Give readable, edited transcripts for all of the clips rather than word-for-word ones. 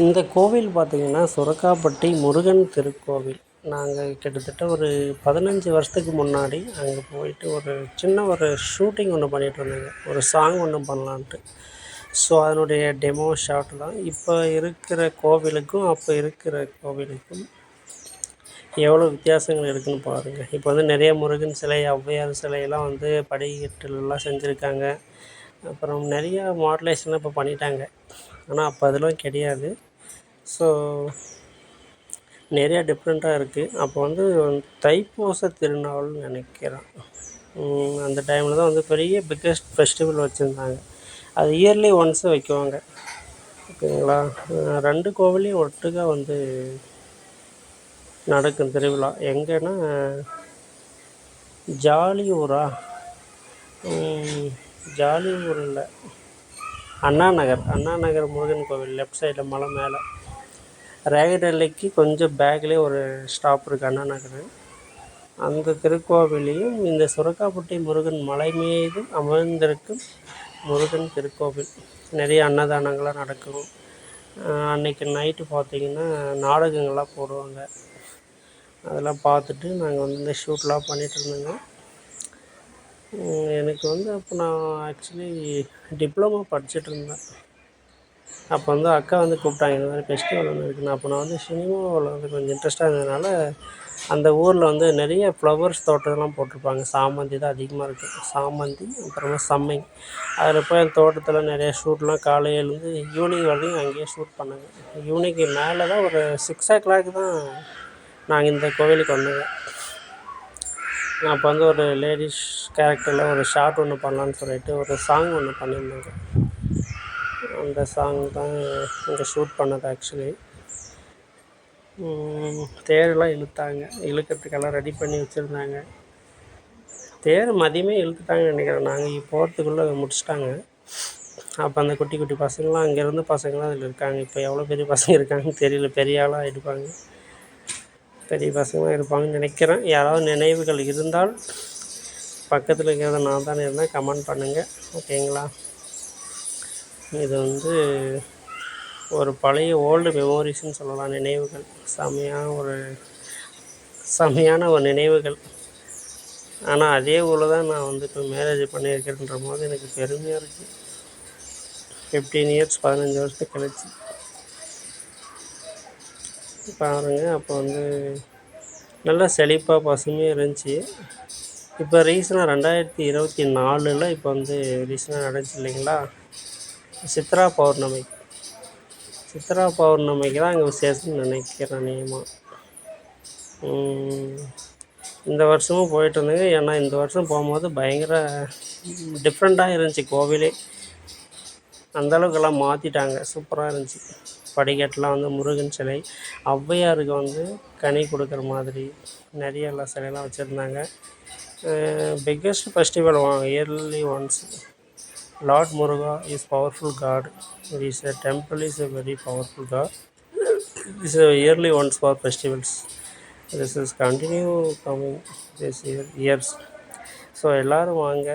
இந்த கோவில் பார்த்திங்கன்னா சுரக்காப்பட்டி முருகன் திருக்கோவில். நாங்கள் கிட்டத்தட்ட ஒரு 15 வருஷத்துக்கு முன்னாடி அங்கே போயிட்டு ஒரு சின்ன ஒரு ஷூட்டிங் ஒன்று பண்ணிகிட்ருந்தேங்க. ஒரு சாங் ஒன்று பண்ணலான்ட்டு. ஸோ அதனுடைய டெமோ ஷாட் தான். இப்போ இருக்கிற கோவிலுக்கும் அப்போ இருக்கிற கோவிலுக்கும் எவ்வளோ வித்தியாசங்கள் இருக்குதுன்னு பாருங்கள். இப்போ வந்து நிறைய முருகன் சிலை, ஔவையார் சிலையெல்லாம் வந்து படிக்கட்டுலலாம் செஞ்சுருக்காங்க. அப்புறம் நிறையா மாடுலேஷன்லாம் இப்போ பண்ணிட்டாங்க. ஆனால் அப்போ அதெல்லாம் கிடையாது. ஸோ நிறையா டிஃப்ரெண்ட்டாக இருக்குது. அப்போ வந்து தைப்பூச திருநாள்னு நினைக்கிறேன். அந்த டைமில் தான் வந்து பெரிய பிக்கஸ்ட் ஃபெஸ்டிவல் வச்சுருந்தாங்க. அது இயர்லி ஒன்ஸு வைக்குவாங்க. ஓகேங்களா. 2 கோவில்லையும் ஒட்டுக்கா வந்து நடக்கும் திருவிழா. எங்கன்னா ஜாலியூரா ஜாலியூர் இல்லை, அண்ணா நகர் முருகன் கோவில் லெஃப்ட் சைடில் மலை மேலே ரேகடல்லைக்கு கொஞ்சம் பேக்லேயே ஒரு ஸ்டாப் இருக்குது அண்ணா நகர். அந்த திருக்கோவிலையும் இந்த சுரக்காப்பட்டி முருகன் மலை மீது அமர்ந்திருக்கும் முருகன் திருக்கோவில். நிறைய அன்னதானங்கள்லாம் நடக்கும். அன்றைக்கி நைட்டு பார்த்திங்கன்னா நாடகங்கள்லாம் போடுவாங்க. அதெல்லாம் பார்த்துட்டு நாங்கள் வந்து இந்த ஷூட்லாம் பண்ணிகிட்ருந்தோங்க. எனக்கு வந்து அப்போ நான் ஆக்சுவலி டிப்ளமோ படிச்சுட்ருந்தேன். அப்போ வந்து அக்கா வந்து கூப்பிட்டாங்க, இந்த மாதிரி ஃபெஸ்டிவல் ஒன்று இருக்குதுன்னு. அப்போ நான் வந்து சினிமாவில் வந்து கொஞ்சம் இன்ட்ரெஸ்ட்டாக இருந்ததுனால அந்த ஊரில் வந்து நிறைய ஃப்ளவர்ஸ் தோட்டம்லாம் போட்டிருப்பாங்க. சாமந்தி தான் அதிகமாக இருக்குது. சாமந்தி, அப்புறமா சம்மிங். அதில் போய் அந்த தோட்டத்தில் நிறைய ஷூட்லாம் காலையிலேருந்து ஈவினிங் வரையும் அங்கேயே ஷூட் பண்ணாங்க. ஈவினிங்கு மேலே தான் ஒரு 6 o'clock தான் நாங்கள் இந்த கோவிலுக்கு வந்தோங்க. அப்போ வந்து ஒரு லேடிஸ் கேரக்டரில் ஒரு ஷார்ட் ஒன்று பண்ணலான்னு சொல்லிட்டு ஒரு சாங் ஒன்று பண்ணியிருந்தாங்க. அந்த சாங் தான் இங்கே ஷூட் பண்ணது ஆக்சுவலி. தேரெலாம் இழுக்கிறதுக்கெல்லாம் ரெடி பண்ணி வச்சுருந்தாங்க. தேர் மதியமே இழுத்துட்டாங்கன்னு நினைக்கிறேன். நாங்கள் போகிறதுக்குள்ளே முடிச்சிட்டாங்க. அப்போ அந்த குட்டி குட்டி பசங்களாம் அங்கேருந்து பசங்களாம் அதில் இருக்காங்க. இப்போ எவ்வளோ பெரிய பசங்க இருக்காங்கன்னு தெரியல. பெரிய ஆளாக இருப்பாங்க, பெரிய பசங்களாக இருப்பாங்கன்னு நினைக்கிறேன். யாராவது நினைவுகள் இருந்தால் பக்கத்தில் இருக்கிறத நான் தானே இருந்தேன் கமெண்ட் பண்ணுங்கள். ஓகேங்களா. இது வந்து ஒரு பழைய ஓல்டு மெமோரிஸ்ன்னு சொல்லலாம். நினைவுகள், செமையான ஒரு நினைவுகள். ஆனால் அதே ஊரில் தான் நான் வந்து இப்போ மேரேஜ் பண்ணியிருக்கிறேன்ற போது எனக்கு பெருமையாக இருக்குது. 15 years 15 வருஷத்துக்கு கழிச்சு பாருங்கள். அப்போ வந்து நல்லா செழிப்பாக பசுமையாக இருந்துச்சு. இப்போ ரீசனாக 2024 இப்போ வந்து ரீசனாக நடந்துச்சு இல்லைங்களா, சித்ரா பௌர்ணமிக்கு தான் அங்கே விசேஷம்னு நினைக்கிறேன் நியமாக. இந்த வருஷமும் போயிட்டு இருந்தேங்க. ஏன்னா இந்த வருஷம் போகும்போது பயங்கர டிஃப்ரெண்ட்டாக இருந்துச்சு கோவிலே. அந்தளவுக்கெல்லாம் மாற்றிட்டாங்க. சூப்பராக இருந்துச்சு. படிக்கட்டெலாம் வந்து முருகன் சிலை, ஔவையாருக்கு வந்து கனி கொடுக்குற மாதிரி நிறைய எல்லா சிலையெல்லாம் வச்சுருந்தாங்க. Biggest festival yearly once. Lord Muruga is powerful god. Is a temple is a very powerful god. This is yearly once for festivals. This is continue coming this years. So எல்லோரும் வாங்க.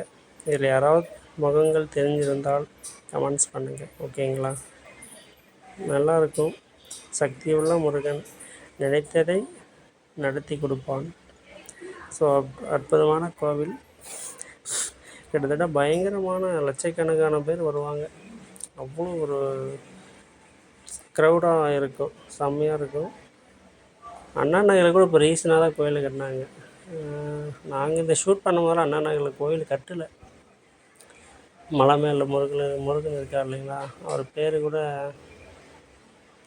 இதில் யாராவது முகங்கள் தெரிஞ்சிருந்தால் கமெண்ட்ஸ் பண்ணுங்கள். ஓகேங்களா. நல்லாயிருக்கும். சக்தியுள்ள முருகன் நினைத்ததை நடத்தி கொடுப்பான். ஸோ அற்புதமான கோவில். கிட்டத்தட்ட பயங்கரமான லட்சக்கணக்கான பேர் வருவாங்க. அவ்வளோ ஒரு க்ரௌடாக இருக்கும். செம்மையாக இருக்கும். அண்ணா நகரில் கூட இப்போ ரீசனாக தான் கோயில் கட்டினாங்க. நாங்கள் இந்த ஷூட் பண்ணும்போது அண்ணா நகரில் கோயில் கட்டலை. மலை மேலே முருகன் இருக்கார் இல்லைங்களா, அவர் பேர் கூட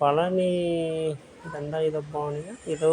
பழனி தண்டாயுதபாணியா ஏதோ